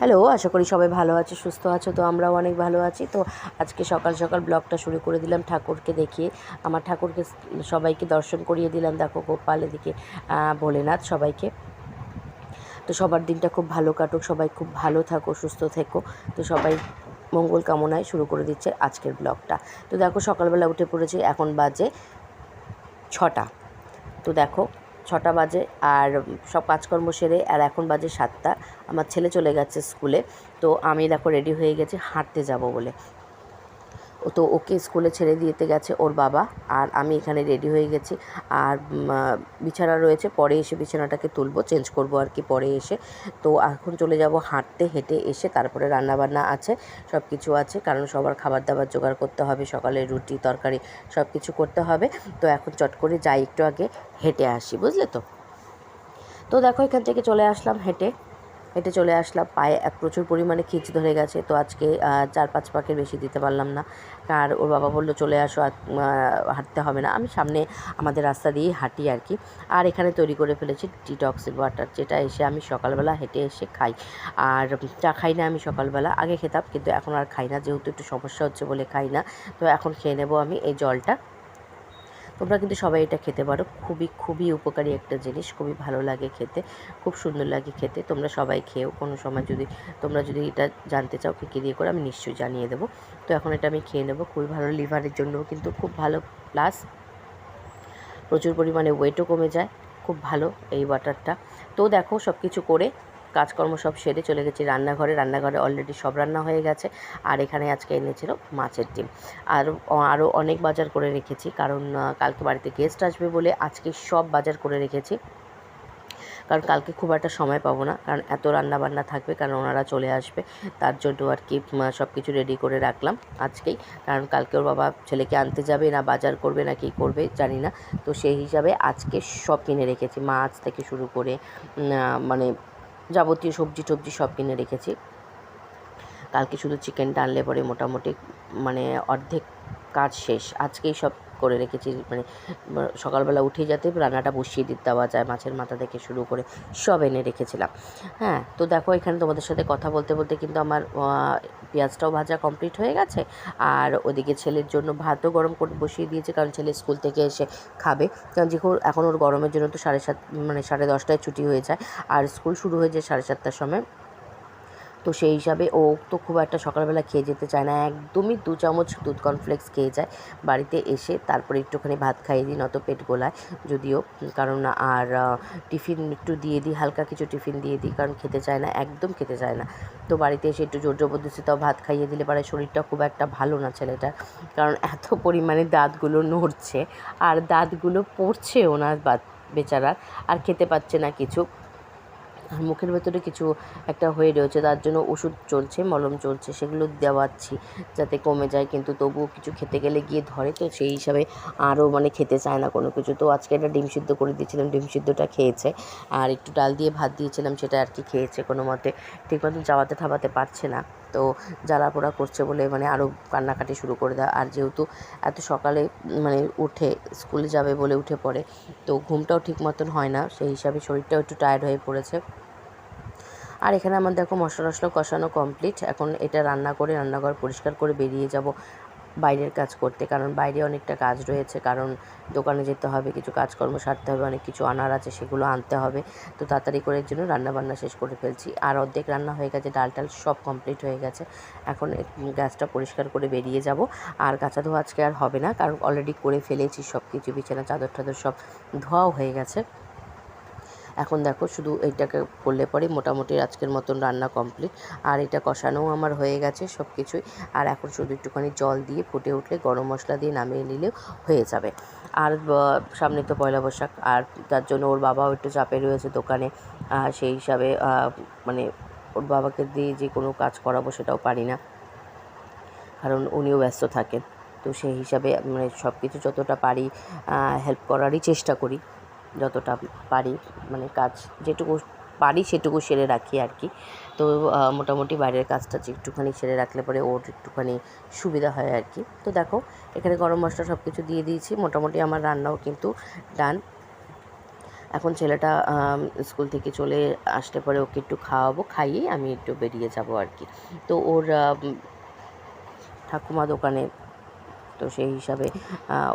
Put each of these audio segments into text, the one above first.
Hello, আশা করি সবাই ভালো আছে, সুস্থ আছো। তো আমরাও অনেক ভালো আছি। তো আজকে সকাল সকাল ব্লগটা শুরু করে দিলাম ঠাকুরকে দেখিয়ে। আমার ঠাকুরকে সবাইকে দর্শন করিয়ে দিলাম। দেখো গোপাল, এদিকে ভোলেনাথ, সবাইকে। তো সবার দিনটা খুব ভালো কাটুক, সবাই খুব ভালো থাকো, সুস্থ থেকো। তো সবাই মঙ্গল কামনায় শুরু করে দিচ্ছে আজকের ব্লগটা। তো দেখো সকালবেলা উঠে পড়েছি, এখন বাজে 6টা। তো দেখো 6টা বাজে আর সব কাজকর্ম সেরে, আর এখন বাজে 7টা। আমার ছেলে চলে গেছে স্কুলে। তো আমি দেখো রেডি হয়ে গেছি হাঁটতে যাব বলে। তো ওকে স্কুলে ছেড়ে দিতে গেছে ওর বাবা, আর আমি এখানে রেডি হয়ে গেছি। আর বিছানা রয়েছে, পরে এসে বিছানাটাকে তুলবো, চেঞ্জ করব আর কি পরে এসে। তো এখন চলে যাব হাঁটতে। হেঁটে এসে তারপরে রান্নাবান্না আছে, সব কিছু আছে, কারণ সবার খাবার দাবার জোগাড় করতে হবে, সকালে রুটি তরকারি সব কিছু করতে হবে। তো এখন চট করে যাই, একটু আগে হেঁটে আসি, বুঝলে তো। তো দেখো এখান থেকে চলে আসলাম হেঁটে চলে আসলাম। পায়ে প্রচুর পরিমাণে খিঁচ ধরে গেছে। তো আজকে 4-5 পাকের বেশি দিতে পারলাম না। আর ওর বাবা বললো চলে আসো, হাঁটতে হবে না। আমি সামনে আমাদের রাস্তা দিয়েই হাঁটি আর কি। আর এখানে তৈরি করে ফেলেছি ডিটক্সিং ওয়াটার, যেটা এসে আমি সকালবেলা হেঁটে এসে খাই। আর চা খাই না আমি সকালবেলা, আগে খেতাম কিন্তু এখন আর খাই না, যেহেতু একটু সমস্যা হচ্ছে বলে খাই না। তো এখন খেয়ে নেবো আমি এই জলটা। তোমরা কিন্তু সবাই এটা খেতে পারো, খুবই খুবই উপকারী একটা জিনিস, খুবই ভালো লাগে খেতে, খুব সুন্দর লাগে খেতে। তোমরা সবাই খেও কোনো সময়, তোমরা যদি এটা জানতে চাও কী কী দিয়ে করে, আমি নিশ্চয়ই জানিয়ে দেবো। তো এখন এটা আমি খেয়ে নেবো, খুবই ভালো, লিভারের জন্য কিন্তু খুব ভালো, প্লাস প্রচুর পরিমাণে ওয়েটও কমে যায়, খুব ভালো এই ওয়াটারটা। তো দেখো সব কিছু করে কাজকর্ম সব সেরে চলে গেছি রান্নাঘরে অলরেডি সব রান্না হয়ে গেছে। আর এখানে আজকে এনেছিল মাছের ডিম। আরও অনেক বাজার করে রেখেছি, কারণ কালকে বাড়িতে গেস্ট আসবে বলে আজকে সব বাজার করে রেখেছি। কারণ কালকে খুব একটা সময় পাবো না, কারণ এত রান্নাবান্না থাকবে, কারণ ওনারা চলে আসবে, তার জন্য আর কি সব কিছু রেডি করে রাখলাম আজকেই। কারণ কালকে ওর বাবা ছেলেকে আনতে যাবে, না বাজার করবে না কী করবে জানি না। তো সেই হিসাবে আজকে সব কিনে রেখেছি, মাছ থেকে শুরু করে মানে যাবতীয় সবজি টবজি সব কিনে রেখেছি। কালকে শুধু চিকেনটা আনলে পরে মোটামুটি মানে অর্ধেক কাজ শেষ। আজকেই সব করে রেখেছি, মানে সকালবেলা উঠে যাতে রান্নাটা বসিয়ে দিতে দেওয়া যায়, মাছের মাথা থেকে শুরু করে সব এনে রেখেছিলাম। হ্যাঁ, তো দেখো এখানে তোমাদের সাথে কথা বলতে বলতে কিন্তু আমার পেঁয়াজটাও ভাজা কমপ্লিট হয়ে গেছে। আর ওদিকে ছেলের জন্য ভাতও গরম করে বসিয়ে দিয়েছে, কারণ ছেলে স্কুল থেকে এসে খাবে। কারণ যেহেতু এখন ওর গরমের জন্য তো 7:30 মানে 10:30টায় ছুটি হয়ে যায়, আর স্কুল শুরু হয়ে যায় 7:30টার সময়। তো সেই হিসাবে ও তো খুব একটা সকালবেলা খেয়ে যেতে চায় না, একদমই 2 চামচ দুধ কর্নফ্লেক্স খেয়ে যায়। বাড়িতে এসে তারপরে একটুখানি ভাত খাইয়ে দিই, নয়তো পেট গোলায় যদিও, কারণ আর টিফিন একটু দিয়ে দিই, হালকা কিছু টিফিন দিয়ে দিই, কারণ খেতে চায় না, একদম খেতে চায় না। তো বাড়িতে এসে একটু জোর জবরদস্তিতেও ভাত খাইয়ে দিলে পারে, শরীরটা খুব একটা ভালো না ছেলেটার, কারণ এত পরিমাণে দাঁতগুলো নড়ছে, আর দাঁতগুলো পড়ছেও না বেচারার, আর খেতে পাচ্ছে না কিছু। আর মুখের ভেতরে কিছু একটা হয়ে রয়েছে, তার জন্য ওষুধ চলছে, মলম চলছে, সেগুলো দেওয়াচ্ছি যাতে কমে যায়, কিন্তু তবুও কিছু খেতে গেলে গিয়ে ধরে। তো সেই হিসাবে আরও মানে খেতে চায় না কোনো কিছু। তো আজকে একটা ডিম সিদ্ধ করে দিয়েছিলাম, ডিম সিদ্ধটা খেয়েছে। আর একটু ডাল দিয়ে ভাত দিয়েছিলাম, সেটা আর কি খেয়েছে কোনো মতে, ঠিক মতো চাবাতে থাবাতে পারছে না। তো জ্বালা পোড়া করছে বলে মানে আরও কান্নাকাটি শুরু করে দেয়। আর যেহেতু এত সকালে মানে উঠে স্কুলে যাবে বলে উঠে পড়ে, তো ঘুমটাও ঠিক মতন হয় না, সেই হিসাবে শরীরটাও একটু টায়ার্ড হয়ে পড়েছে। আর এখানে আমার দেখো মশলা টশলা কষানো কমপ্লিট। এখন এটা রান্নাঘর পরিষ্কার করে বেরিয়ে যাব বাইরের কাজ করতে, কারণ বাইরে অনেকটা কাজ রয়েছে, কারণ দোকানে যেতে হবে, কিছু কাজকর্ম সারতে হবে, অনেক কিছু আনার আছে, সেগুলো আনতে হবে। তো তাড়াতাড়ি করে জন্য রান্নাবান্না শেষ করে ফেলছি। আর অর্ধেক রান্না হয়ে গেছে, ডাল টাল সব কমপ্লিট হয়ে গেছে। এখন গ্যাসটা পরিষ্কার করে বেরিয়ে যাব। আর কাঁচা ধোয়া আজকে আর হবে না, কারণ অলরেডি করে ফেলেছি সব কিছু, বিছানা চাদর টাদর সব ধোয়াও হয়ে গেছে। এখন দেখো শুধু এইটাকে করলে পরে মোটামুটি আজকের মতন রান্না কমপ্লিট। আর এটা কষানোও আমার হয়ে গেছে সব কিছুই। আর এখন শুধু একটুখানি জল দিয়ে ফুটে উঠলে গরম মশলা দিয়ে নামিয়ে নিলেও হয়ে যাবে। আর সামনে তো পয়লা বৈশাখ, আর তার জন্য ওর বাবাও একটু চাপে রয়েছে দোকানে। সেই হিসাবে মানে ওর বাবাকে দিয়ে যে কোনো কাজ করাবো সেটাও পারি না, কারণ উনিও ব্যস্ত থাকেন। তো সেই হিসাবে মানে সব কিছু যতটা পারি হেল্প করারই চেষ্টা করি, যতটা পারি, মানে কাজ যেটুকু পারি সেটুকু সেরে রাখি আর কি। তো মোটামুটি বাইরের কাজটা যে একটুখানি সেরে রাখলে পরে ওর একটুখানি সুবিধা হয় আর কি। তো দেখো এখানে গরম মশলা সব কিছু দিয়ে দিয়েছি, মোটামুটি আমার রান্নাও কিন্তু ডান। এখন ছেলেটা স্কুল থেকে চলে আসলে পরে ওকে একটু খাওয়াবো, খাইয়েই আমি একটু বেরিয়ে যাব আর কি। তো ওর ঠাকুমা দোকানে, তো সেই হিসাবে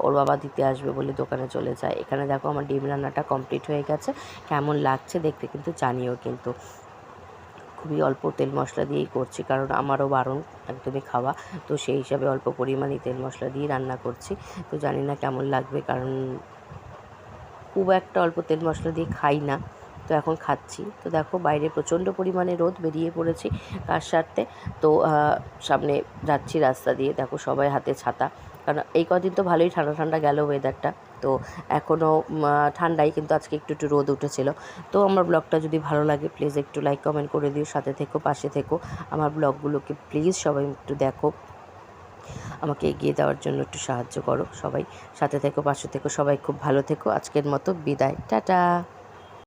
ওর বাবা দিতে আসবে বলে দোকানে চলে যায়। এখানে দেখো আমার ডিম রান্নাটা কমপ্লিট হয়ে গেছে। কেমন লাগছে দেখতে কিন্তু জানিও কিন্তু। খুবই অল্প তেল মশলা দিয়েই করছি, কারণ আমারও বারণ একদমই খাওয়া, তো সেই হিসাবে অল্প পরিমাণেই তেল মশলা দিয়ে রান্না করছি। তো জানি না কেমন লাগবে, কারণ খুব একটা অল্প তেল মশলা দিয়ে খাই না, তো এখন খাচ্ছি। তো দেখো বাইরে প্রচণ্ড পরিমাণে রোদ, বেরিয়ে পড়েছি কাজ সারতে। তো সামনে যাচ্ছি রাস্তা দিয়ে, দেখো সবাই হাতে ছাতা, কারণ এই কদিন তো ভালোই ঠান্ডা ঠান্ডা গেল ওয়েদারটা, তো এখনও ঠান্ডাই, কিন্তু আজকে একটু একটু রোদ উঠেছিল। তো আমার ব্লগটা যদি ভালো লাগে প্লিজ একটু লাইক কমেন্ট করে দিও, সাথে থেকো, পাশে থেকো। আমার ব্লগগুলোকে প্লিজ সবাই একটু দেখো, আমাকে এগিয়ে দেওয়ার জন্য একটু সাহায্য করো সবাই। সাথে থেকো, পাশে থেকো, সবাই খুব ভালো থেকো। আজকের মতো বিদায়, টাটা।